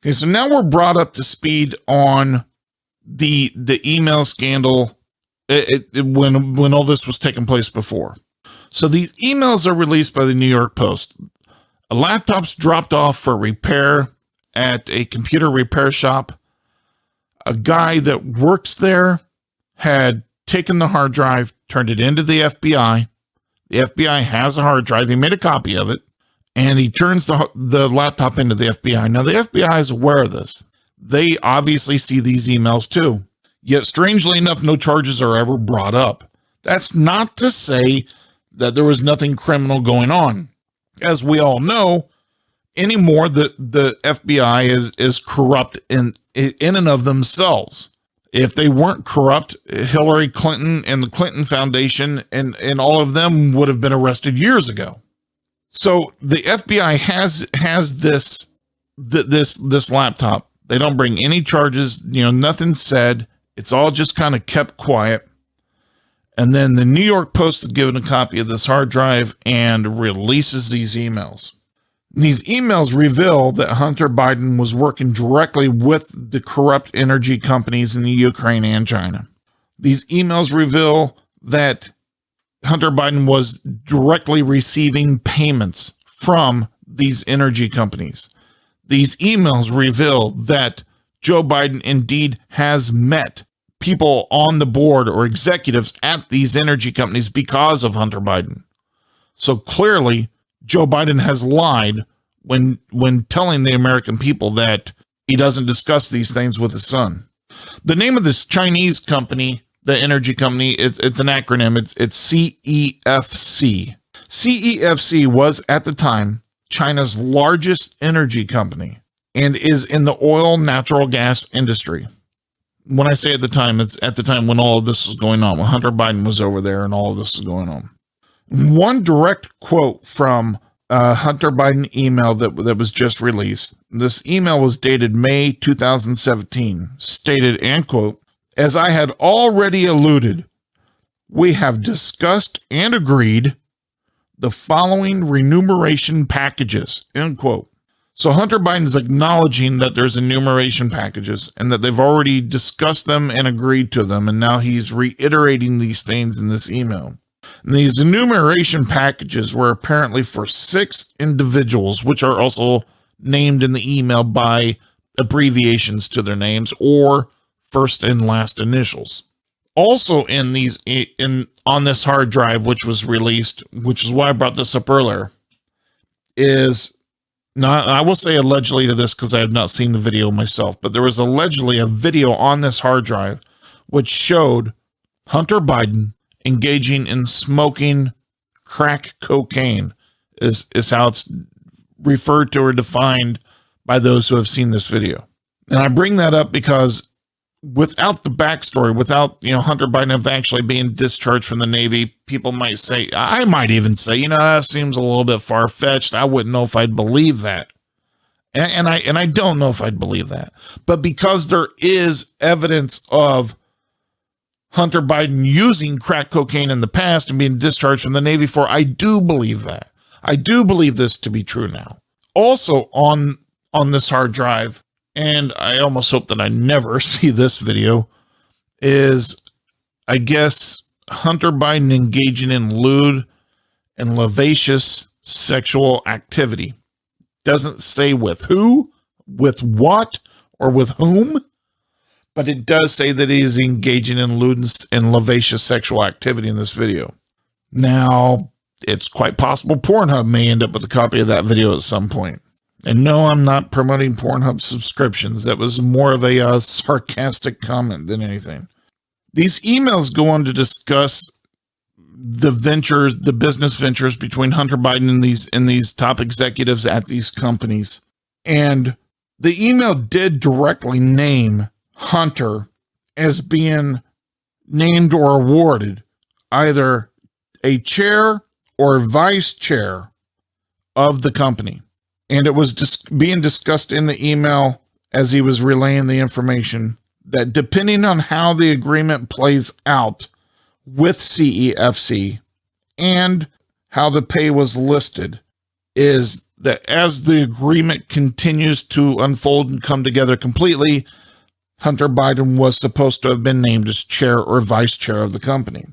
Okay, so now we're brought up to speed on the email scandal when all this was taking place before. So these emails are released by the New York Post. A laptop's dropped off for repair at a computer repair shop. A guy that works there had taken the hard drive, turned it into the FBI. The FBI has a hard drive. He made a copy of it, and he turns the laptop into the FBI. Now, the FBI is aware of this. They obviously see these emails too. Yet, strangely enough, no charges are ever brought up. That's not to say that there was nothing criminal going on. As we all know, anymore, the FBI is corrupt in and of themselves. If they weren't corrupt, Hillary Clinton and the Clinton Foundation and all of them would have been arrested years ago. So the FBI has this laptop. They don't bring any charges, nothing said. It's all just kind of kept quiet. And then the New York Post is given a copy of this hard drive and releases these emails. These emails reveal that Hunter Biden was working directly with the corrupt energy companies in the Ukraine and China. These emails reveal that Hunter Biden was directly receiving payments from these energy companies. These emails reveal that Joe Biden indeed has met people on the board or executives at these energy companies because of Hunter Biden. So clearly, Joe Biden has lied when telling the American people that he doesn't discuss these things with his son. The name of this Chinese company, the energy company, it's an acronym. It's CEFC. CEFC was at the time China's largest energy company and is in the oil natural gas industry. When I say at the time, it's at the time when all of this was going on, when Hunter Biden was over there and all of this was going on. One direct quote from a Hunter Biden email that was just released. This email was dated May 2017, stated, and quote, "As I had already alluded, we have discussed and agreed the following remuneration packages," end quote. So Hunter Biden is acknowledging that there's enumeration packages and that they've already discussed them and agreed to them. And now he's reiterating these things in this email. And these enumeration packages were apparently for 6 individuals, which are also named in the email by abbreviations to their names or first and last initials. Also on this hard drive, which was released, which is why I brought this up earlier, is, now, I will say allegedly to this because I have not seen the video myself, but there was allegedly a video on this hard drive which showed Hunter Biden engaging in smoking crack cocaine, is how it's referred to or defined by those who have seen this video. And I bring that up because without the backstory, without, Hunter Biden actually being discharged from the Navy, people might say, I might even say, that seems a little bit far-fetched. I wouldn't know if I'd believe that. And I don't know if I'd believe that. But because there is evidence of Hunter Biden using crack cocaine in the past and being discharged from the Navy for, I do believe that. I do believe this to be true now. Also on this hard drive, and I almost hope that I never see this video, is, I guess, Hunter Biden engaging in lewd and lascivious sexual activity. Doesn't say with who, with what, or with whom, but it does say that he is engaging in lewd and lascivious sexual activity in this video. Now, it's quite possible Pornhub may end up with a copy of that video at some point. And no, I'm not promoting Pornhub subscriptions. That was more of a sarcastic comment than anything. These emails go on to discuss the business ventures between Hunter Biden and these top executives at these companies. And the email did directly name Hunter as being named or awarded either a chair or vice chair of the company. And it was just being discussed in the email as he was relaying the information that depending on how the agreement plays out with CEFC and how the pay was listed, is that as the agreement continues to unfold and come together completely, Hunter Biden was supposed to have been named as chair or vice chair of the company.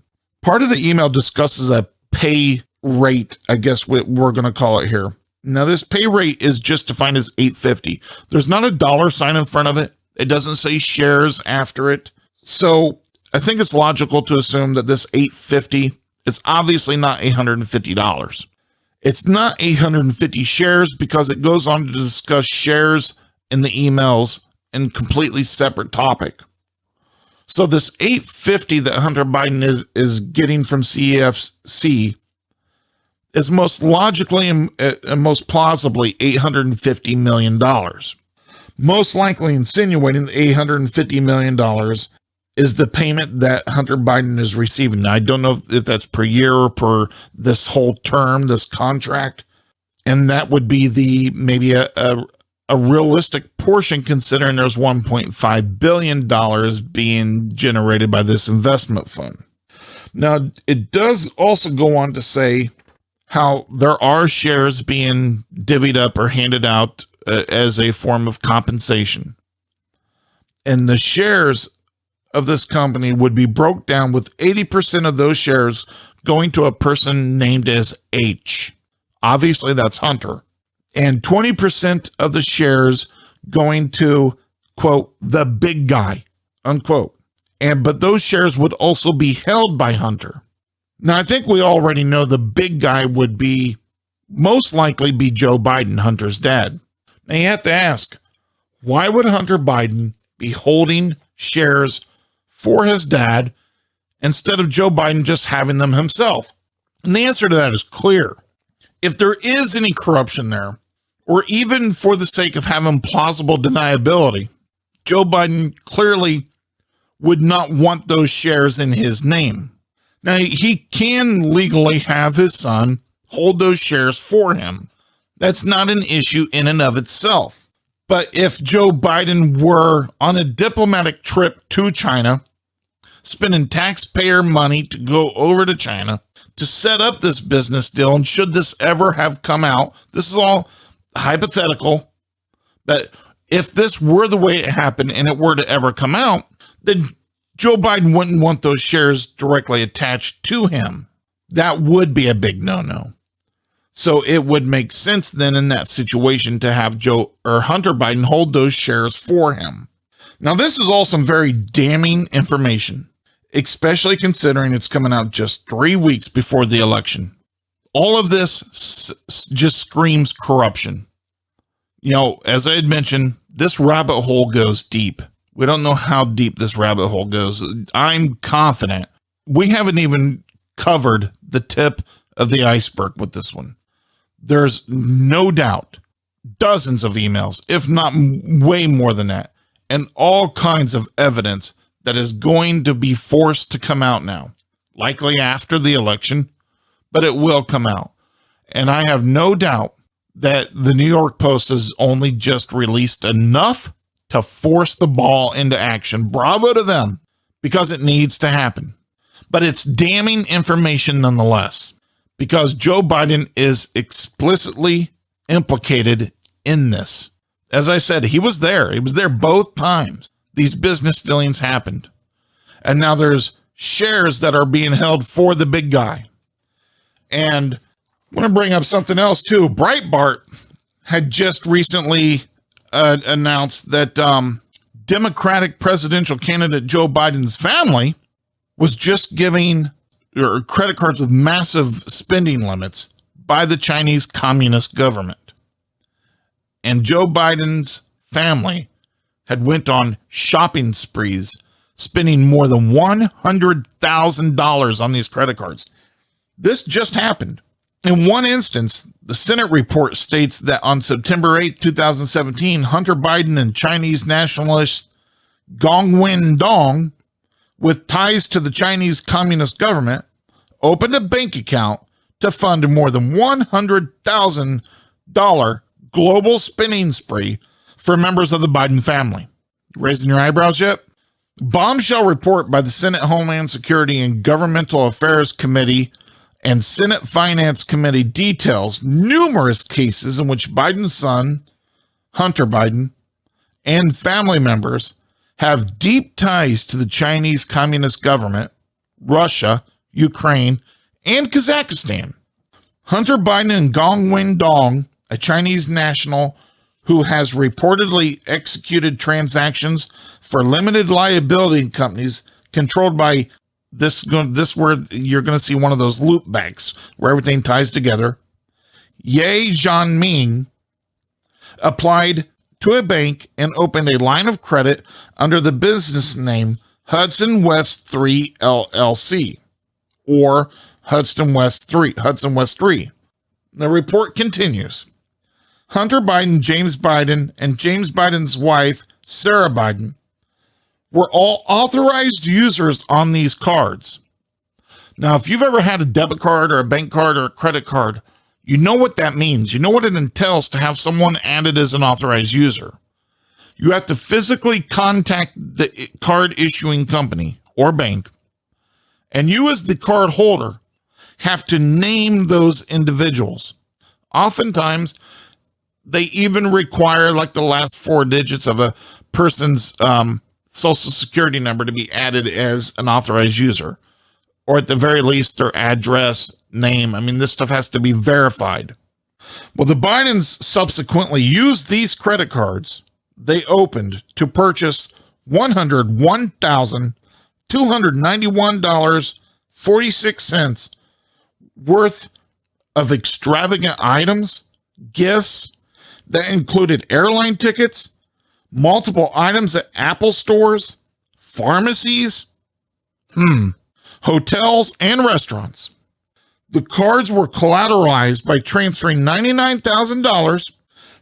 Part of the email discusses a pay rate, I guess what we're going to call it here. Now, this pay rate is just defined as $8.50. There's not a dollar sign in front of it. It doesn't say shares after it. So I think it's logical to assume that this $8.50 is obviously not $850. It's not 850 shares because it goes on to discuss shares in the emails in completely separate topic. So this $850 that Hunter Biden is getting from CEFC is most logically and most plausibly $850 million. Most likely insinuating the $850 million is the payment that Hunter Biden is receiving. Now, I don't know if that's per year or per this whole term, this contract. And that would be maybe a realistic portion, considering there's $1.5 billion being generated by this investment fund. Now, it does also go on to say how there are shares being divvied up or handed out as a form of compensation. And the shares of this company would be broke down with 80% of those shares going to a person named as H. Obviously, that's Hunter. And 20% of the shares going to, quote, the big guy, unquote. But those shares would also be held by Hunter. Now, I think we already know the big guy would be most likely be Joe Biden, Hunter's dad. Now, you have to ask, why would Hunter Biden be holding shares for his dad instead of Joe Biden just having them himself? And the answer to that is clear. If there is any corruption there, or even for the sake of having plausible deniability, Joe Biden clearly would not want those shares in his name. Now, he can legally have his son hold those shares for him. That's not an issue in and of itself. But if Joe Biden were on a diplomatic trip to China, spending taxpayer money to go over to China to set up this business deal, and should this ever have come out, this is all hypothetical, but if this were the way it happened and it were to ever come out, then Joe Biden wouldn't want those shares directly attached to him. That would be a big no-no. So it would make sense then in that situation to have Hunter Biden hold those shares for him. Now, this is all some very damning information, especially considering it's coming out just 3 weeks before the election. All of this just screams corruption. You know, as I had mentioned, this rabbit hole goes deep. We don't know how deep this rabbit hole goes. I'm confident we haven't even covered the tip of the iceberg with this one. There's no doubt dozens of emails, if not way more than that, and all kinds of evidence that is going to be forced to come out now, likely after the election, but it will come out. And I have no doubt that the New York Post has only just released enough to force the ball into action. Bravo to them, because it needs to happen. But it's damning information nonetheless, because Joe Biden is explicitly implicated in this. As I said, he was there. He was there both times these business dealings happened. And now there's shares that are being held for the big guy. And I want to bring up something else too. Breitbart had just recently announced that Democratic presidential candidate Joe Biden's family was just giving credit cards with massive spending limits by the Chinese Communist government. And Joe Biden's family had went on shopping sprees, spending more than $100,000 on these credit cards. This just happened. In one instance, the Senate report states that on September 8, 2017, Hunter Biden and Chinese nationalist Gong Wen Dong, with ties to the Chinese Communist government, opened a bank account to fund a more than $100,000 global spending spree for members of the Biden family. Raising your eyebrows yet? Bombshell report by the Senate Homeland Security and Governmental Affairs Committee And Senate Finance Committee details numerous cases in which Biden's son, Hunter Biden, and family members have deep ties to the Chinese Communist government, Russia, Ukraine, and Kazakhstan. Hunter Biden and Gong Wendong, a Chinese national who has reportedly executed transactions for limited liability companies controlled by this where you're going to see one of those loopbacks where everything ties together. Ye Jianming applied to a bank and opened a line of credit under the business name Hudson West 3 LLC, or Hudson West 3. The report continues. Hunter Biden, James Biden, and James Biden's wife, Sarah Biden, were all authorized users on these cards. Now, if you've ever had a debit card or a bank card or a credit card, you know what that means. You know what it entails to have someone added as an authorized user. You have to physically contact the card issuing company or bank, and you as the card holder have to name those individuals. Oftentimes, they even require like the last 4 digits of a person's social security number to be added as an authorized user, or at the very least their address, name. I mean, this stuff has to be verified. Well, the Bidens subsequently used these credit cards they opened to purchase $101,291.46 worth of extravagant items, gifts that included airline tickets, multiple items at Apple stores, pharmacies, hotels, and restaurants. The cards were collateralized by transferring $99,000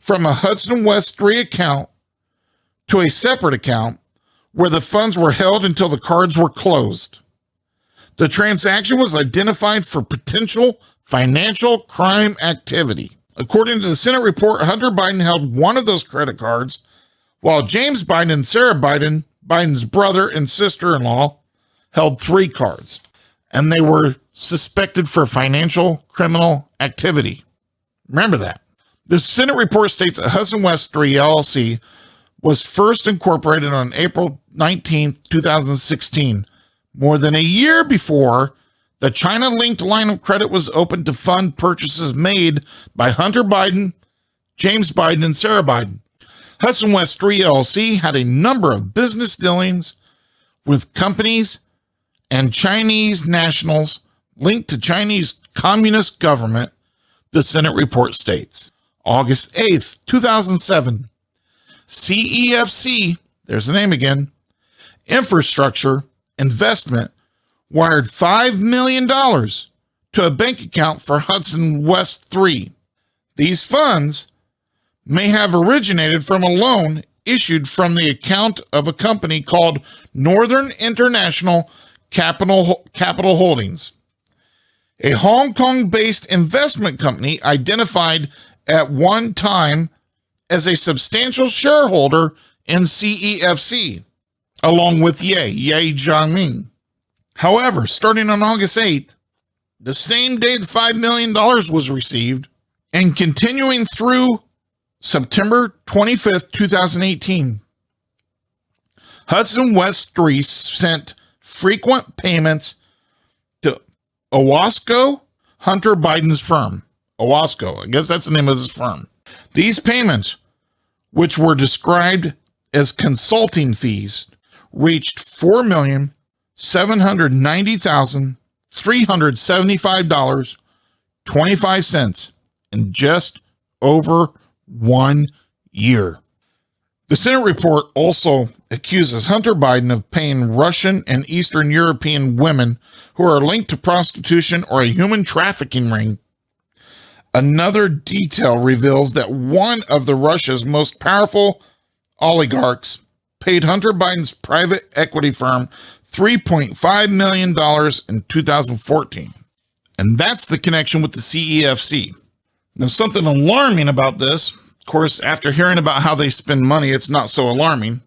from a Hudson West 3 account to a separate account where the funds were held until the cards were closed. The transaction was identified for potential financial crime activity. According to the Senate report, Hunter Biden held one of those credit cards, while James Biden and Sarah Biden, Biden's brother and sister-in-law, held 3 cards, and they were suspected for financial criminal activity. Remember that. The Senate report states that Hudson West 3 LLC was first incorporated on April 19, 2016, more than a year before the China-linked line of credit was opened to fund purchases made by Hunter Biden, James Biden, and Sarah Biden. Hudson West 3 LLC had a number of business dealings with companies and Chinese nationals linked to Chinese Communist government, the Senate report states. August 8th, 2007, CEFC, there's the name again, Infrastructure Investment, wired $5 million to a bank account for Hudson West 3. These funds may have originated from a loan issued from the account of a company called Northern International Capital Holdings, a Hong Kong-based investment company identified at one time as a substantial shareholder in CEFC, along with Ye Jianming. However, starting on August 8th, the same day the $5 million was received, and continuing through September 25th, 2018, Hudson West 3 sent frequent payments to Owasco, Hunter Biden's firm. Owasco, I guess that's the name of his firm. These payments, which were described as consulting fees, reached $4,790,375.25 in just over 1 year. The Senate report also accuses Hunter Biden of paying Russian and Eastern European women who are linked to prostitution or a human trafficking ring. Another detail reveals that one of Russia's most powerful oligarchs paid Hunter Biden's private equity firm $3.5 million in 2014. And that's the connection with the CEFC. Now, something alarming about this, of course, after hearing about how they spend money, it's not so alarming.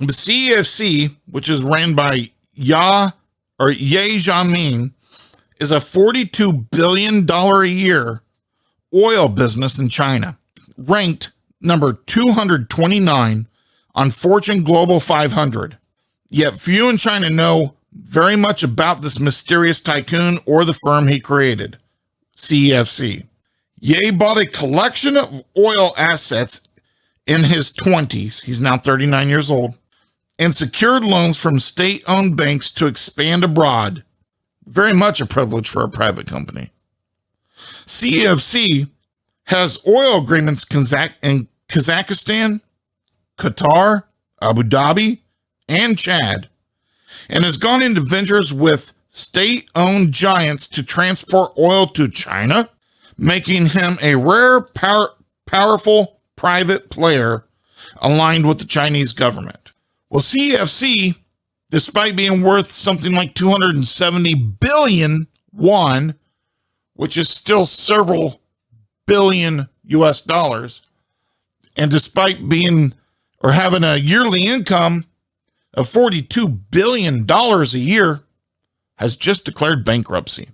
The CEFC, which is ran by Ye Jianming, is a $42 billion a year oil business in China, ranked number 229 on Fortune Global 500. Yet few in China know very much about this mysterious tycoon or the firm he created, CEFC. Ye bought a collection of oil assets in his 20s, he's now 39 years old, and secured loans from state-owned banks to expand abroad. Very much a privilege for a private company. CEFC has oil agreements in Kazakhstan, Qatar, Abu Dhabi, and Chad, and has gone into ventures with state-owned giants to transport oil to China, making him a rare, powerful private player aligned with the Chinese government. Well, CEFC, despite being worth something like 270 billion won, which is still several billion US dollars, and despite being or having a yearly income of $42 billion a year, has just declared bankruptcy.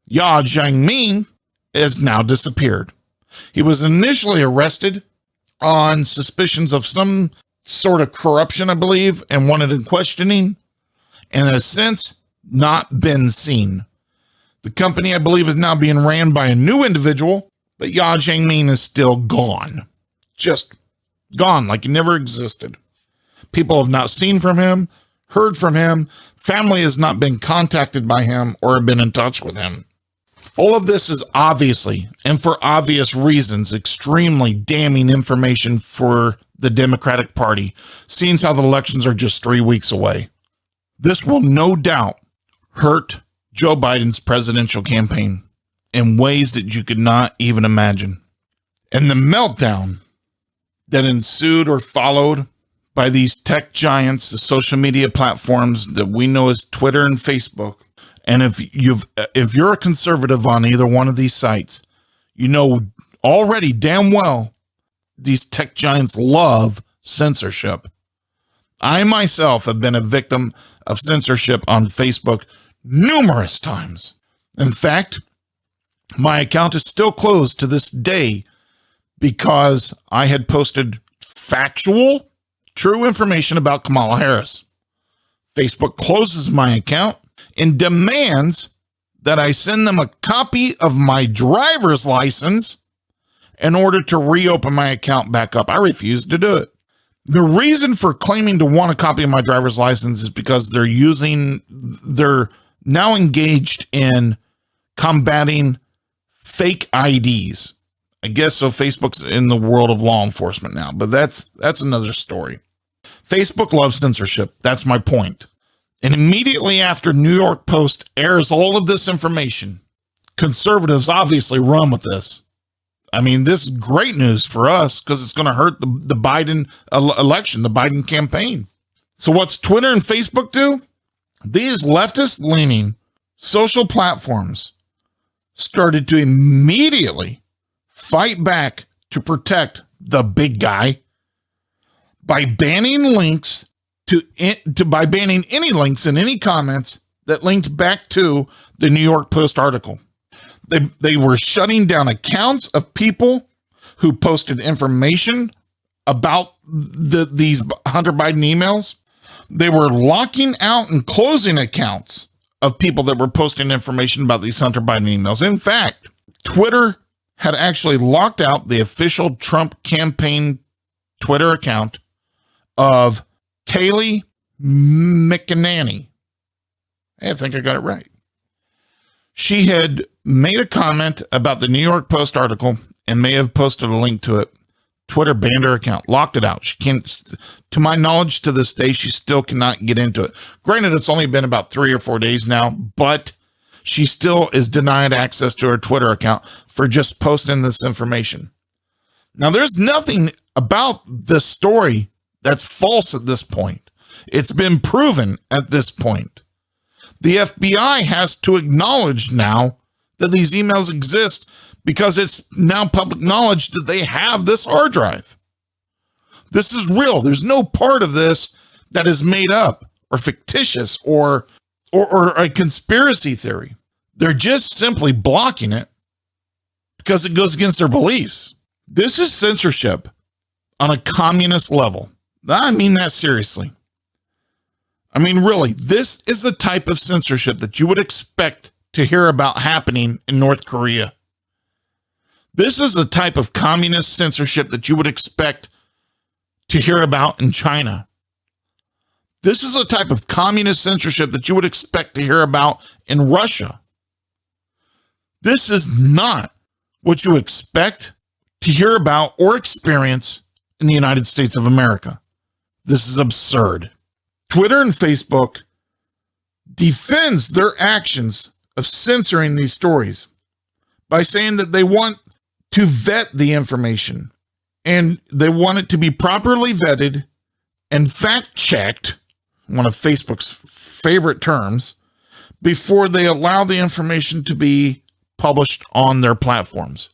Ya Jiangming has now disappeared. He was initially arrested on suspicions of some sort of corruption, I believe, and wanted in questioning, and has since not been seen. The company, I believe, is now being ran by a new individual, but Ya Jiangming is still gone. Just gone, like he never existed. People have not seen from him, heard from him. Family has not been contacted by him or been in touch with him. All of this is obviously, and for obvious reasons, extremely damning information for the Democratic Party, seeing how the elections are just 3 weeks away. This will no doubt hurt Joe Biden's presidential campaign in ways that you could not even imagine. And the meltdown that ensued or followed by these tech giants, the social media platforms that we know as Twitter and Facebook. And if you're a conservative on either one of these sites, you know already damn well these tech giants love censorship. I myself have been a victim of censorship on Facebook numerous times. In fact, my account is still closed to this day because I had posted factual, true information about Kamala Harris. Facebook closes my account and demands that I send them a copy of my driver's license in order to reopen my account back up. I refused to do it. The reason for claiming to want a copy of my driver's license is because they're now engaged in combating fake IDs. I guess so. Facebook's in the world of law enforcement now, but that's another story. Facebook loves censorship. That's my point. And immediately after New York Post airs all of this information, conservatives obviously run with this. I mean, this is great news for us because it's going to hurt the Biden election, the Biden campaign. So what's Twitter and Facebook do? These leftist-leaning social platforms started to immediately fight back to protect the big guy by banning links by banning any links and any comments that linked back to the New York Post article. They were shutting down accounts of people who posted information about these Hunter Biden emails. They were locking out and closing accounts of people that were posting information about these Hunter Biden emails. In fact, Twitter had actually locked out the official Trump campaign Twitter account of Kayleigh McEnany. I think I got it right. She had made a comment about the New York Post article and may have posted a link to it. Twitter banned her account, locked it out. She can't, to my knowledge, to this day, she still cannot get into it. Granted, it's only been about 3 or 4 days now, but she still is denied access to her Twitter account for just posting this information. Now, there's nothing about this story that's false at this point. It's been proven at this point. The FBI has to acknowledge now that these emails exist because it's now public knowledge that they have this hard drive. This is real. There's no part of this that is made up or fictitious or a conspiracy theory. They're just simply blocking it because it goes against their beliefs. This is censorship on a communist level. I mean that seriously. I mean, really, this is the type of censorship that you would expect to hear about happening in North Korea. This is the type of communist censorship that you would expect to hear about in China. This is a type of communist censorship that you would expect to hear about in Russia. This is not what you expect to hear about or experience in the United States of America. This is absurd. Twitter and Facebook defends their actions of censoring these stories by saying that they want to vet the information and they want it to be properly vetted and fact-checked, one of Facebook's favorite terms, before they allow the information to be published on their platforms.